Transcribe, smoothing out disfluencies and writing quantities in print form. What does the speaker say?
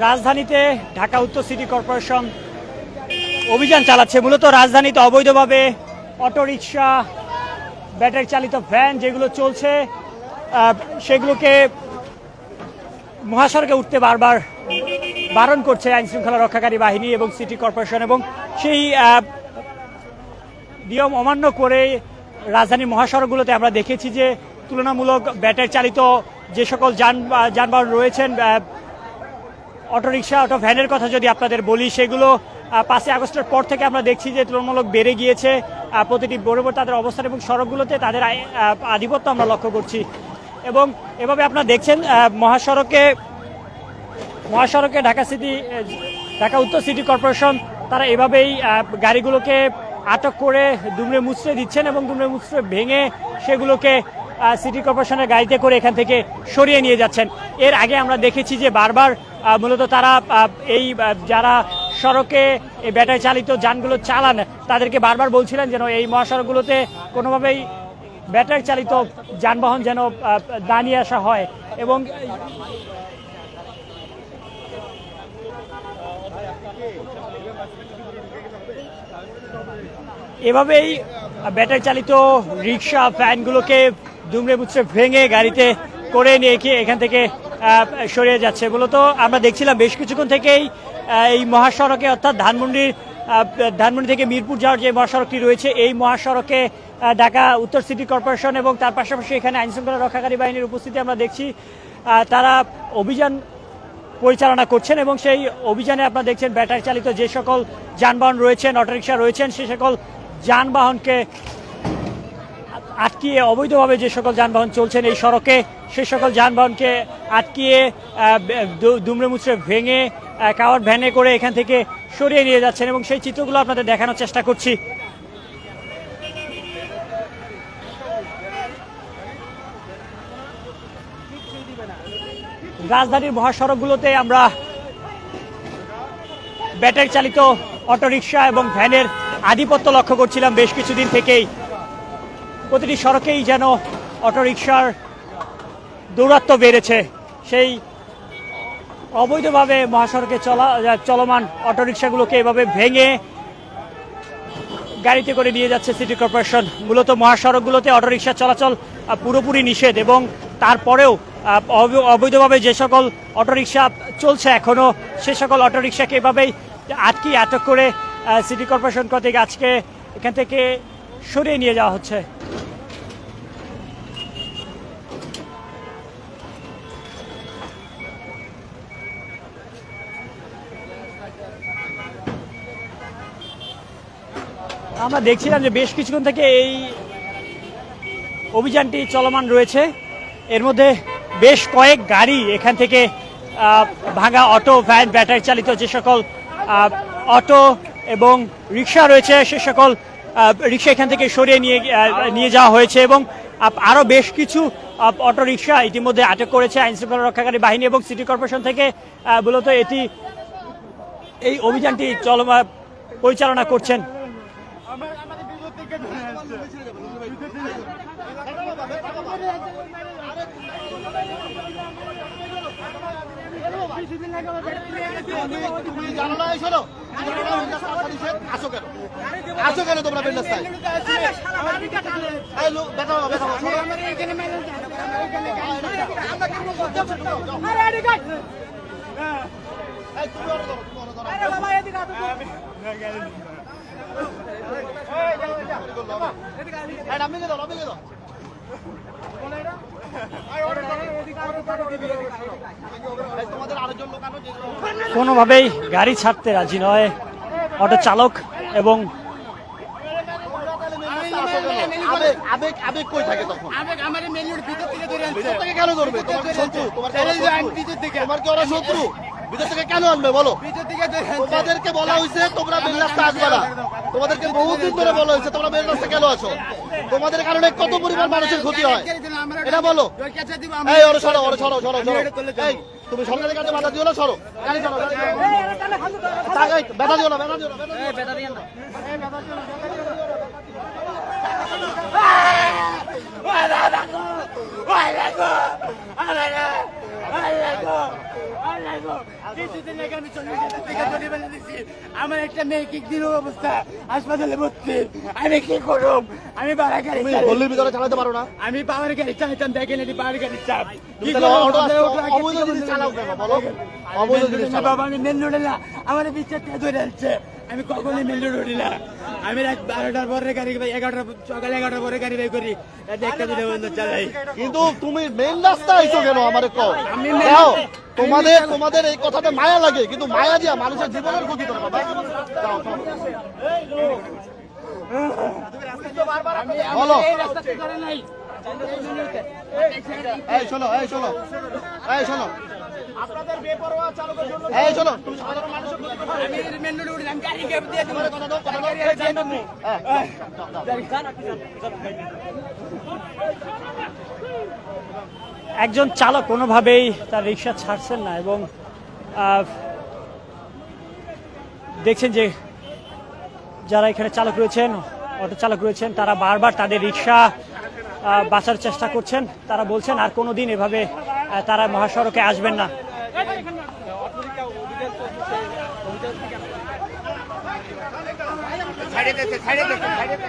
রাজধানীতে ঢাকা উত্তর city corporation অভিযান চালাচ্ছে। মূলত রাজধানীতে অবৈধভাবে অটোরিকশা, ব্যাটারি চালিত ভ্যান যেগুলো চলছে সেগুলোকে মহাসড়কে উঠতে বারবার বারণ করছে আইন শৃঙ্খলা রক্ষাকারী বাহিনী এবং সিটি কর্পোরেশন, এবং সেই নিয়ম অমান্য করে রাজধানীর মহাসড়কগুলোতে আমরা দেখেছি যে তুলনামূলক ব্যাটারি চালিত যে সকল যানবাহন রয়েছেন, অটোরিকশা, অটো ভ্যানের কথা যদি আপনাদের বলি, সেগুলো 5 আগস্টের পর থেকে আমরা দেখছি যে তুলনামূলক বেড়ে গিয়েছে প্রতিটি বরাবর তাদের অবস্থান এবং সড়কগুলোতে তাদের আধিপত্য আমরা লক্ষ্য করছি। এবং এভাবে আপনারা দেখছেন মহাসড়কে ঢাকা উত্তর সিটি কর্পোরেশন তারা এভাবেই গাড়িগুলোকে আটক করে দুমড়ে মুচড়ে দিচ্ছেন এবং দুমড়ে মুচড়ে ভেঙে সেগুলোকে সিটি কর্পোরেশনের গাড়িতে করে এখান থেকে সরিয়ে নিয়ে যাচ্ছেন। এর আগে আমরা দেখেছি যে বারবার মূলত তারা যারা সড়কে এই ব্যাটারি চালিত যানগুলো চালান তাদেরকে বারবার বলছিলেন যেন এই মহাসড়কগুলোতে কোনোভাবেই ব্যাটারি চালিত যানবাহন যেন না নিয়ে আসা হয়। এবং এভাবেই ব্যাটারি চালিত রিক্সা, ভ্যানগুলোকে দুমড়ে মুচড়ে ভেঙে গাড়িতে করে নিয়ে গিয়ে এখান থেকে সরিয়ে যাচ্ছে। মূলত আমরা দেখছিলাম বেশ কিছুক্ষণ থেকেই এই মহাসড়কে, অর্থাৎ ধানমন্ডি থেকে মিরপুর যাওয়ার যে মহাসড়কটি রয়েছে, এই মহাসড়কে ঢাকা উত্তর সিটি কর্পোরেশন এবং তার পাশাপাশি এখানে আইনশৃঙ্খলা রক্ষাকারী বাহিনীর উপস্থিতি আমরা দেখছি। তারা অভিযান পরিচালনা করছেন এবং সেই অভিযানে আপনারা দেখছেন ব্যাটারি চালিত যে সকল যানবাহন রয়েছেন, অটোরিকশা রয়েছেন, সে সকল যানবাহনকে আটকিয়ে, অবৈধভাবে যে সকল যানবাহন চলছেন এই সড়কে, সে সকল যানবাহনকে আটকিয়ে দুমড়ে মুচড়ে ভেঙে কাভার্ড ভ্যানে করে এখান থেকে সরিয়ে নিয়ে যাচ্ছেন এবং সেই চিত্রগুলো আপনাদের দেখানোর চেষ্টা করছি। রাজধানীর মহাসড়কগুলোতে আমরা ব্যাটারি চালিত অটোরিকশা এবং ভ্যানের আধিপত্য লক্ষ্য করছিলাম বেশ কিছুদিন থেকেই। প্রতিটি সড়কেই যেন অটোরিকশার দৌরাত্ম্য বেড়েছে। সেই অবৈধভাবে মহাসড়কে চলমান অটোরিকশাগুলোকে এভাবে ভেঙে গাড়িতে করে নিয়ে যাচ্ছে সিটি কর্পোরেশন। মূলত মহাসড়কগুলোতে অটোরিকশা চলাচল পুরোপুরি নিষেধ, এবং তারপরেও অবৈধভাবে যে সকল অটোরিকশা চলছে এখনও, সে সকল অটোরিকশাকে এভাবেই আটক করে সিটি কর্পোরেশন কর্তৃক আজকে এখান থেকে সরিয়ে নিয়ে যাওয়া হচ্ছে। আমরা দেখছিলাম যে বেশ কিছুক্ষণ থেকে এই অভিযানটি চলমান রয়েছে। এর মধ্যে বেশ কয়েক গাড়ি এখান থেকে ভাঙা অটো, ভ্যান, ব্যাটারি চালিত যে সকল অটো এবং রিক্সা রয়েছে, সে সকল রিক্সা এখান থেকে সরিয়ে নিয়ে যাওয়া হয়েছে এবং আরও বেশ কিছু অটো রিক্সা ইতিমধ্যে আটক করেছে আইনশৃঙ্খলা রক্ষাকারী বাহিনী এবং সিটি কর্পোরেশন থেকে। মূলত এই অভিযানটি পরিচালনা করছেন। আসো কেন তোমরা বেন্ডাস্তায়? কোনোভাবেই গাড়ি ছাড়তে রাজি নয় অটো চালক এবং আবেগ কই থাকে তখন? আবেগ আমাদের মেলির ভিতর থেকে ধরে আনছে। ভিতর থেকে কেন ধরবে? তোমার শত্রু, তোমার কি ওরা শত্রু? ভিতর থেকে কেন আনবে বলো? তোমাদেরকে বলা হয়েছে তোমরা মেন রাস্তা আসবে না। তোমাদেরকে বহুদিন ধরে বলা হয়েছে তোমরা মেন রাস্তা কেন আসো? তোমাদের কারণে কত পরিমাণ মানুষের ক্ষতি হয় এটা বলো। এই ওরে সরো, ওরে সরো, সরো, সরো। এই তুমি সরকারের কাছে বাধা দিও না, সরো। গাড়ি সরো, গাড়ি সরো। ব্যথা দিও না, ব্যথা দিও না, ব্যথা দিও না। I let go! কিছুদিন আগে আমি 40,000 টাকা জরিমানা দিছি। আমার একটা মেয়ে কিডনির অবস্থা, হাসপাতালে ভর্তি। আমি কি করব? আমি বাড়া গাড়ি তুমি চালাই। গলির ভিতরে চালাতে পারো না? আমি পাওয়ার গাড়ি চালাতাম, দেখেন এটি পাওয়ার গাড়ি চাপ। তুমি তাহলে অবৈধ জিনিস চালাও কেন বলো? অবৈধ জিনিস চালাও। বাবা আমি মেন রোডে না, আমার বিচার থেকে ধরে আনছে। আমি কখনোই মেন রোড উঠি না। আমি রাত 12টার পরে গাড়ি, 11টা সকালে 11টার পরে গাড়ি বের করি, রাত 1টা 2টা পর্যন্ত চালাই। কিন্তু তুমি মেইন রাস্তা আইছো কেন আমারে কও? আমি যাও, তোমাদের এই কথাতে মায়া লাগে, কিন্তু মায়া দিয়া মানুষের জীবনের ক্ষতি করে বাবা। যাও, যাও। বলো। এই রাস্তাতে ধরে নাই। এই শোনো, এই শোনো, এই শোনো, আপনাদের বেপরোয়া চালকের জন্য এই শোনো, তুমি সাধারণ মানুষের ক্ষতি করো। আমি মেন রোডে উঠি না, আমি গাড়ি দিয়ে দিব। কথা দাও, কথা দাও। গাড়ি দিয়ে দিব। একজন চালক কোনোভাবেই তার রিক্সা ছাড়ছেন না এবং দেখছেন যে যারা এখানে চালক রয়েছেন, অটো চালক রয়েছেন, তারা বারবার তাদের রিক্সা বাঁচার চেষ্টা করছেন। তারা বলছেন আর কোনোদিন এভাবে তারা মহাসড়কে আসবেন না। ছাড়ে দিতে, ছাড়ে দিতে, ছাড়ে দিতে।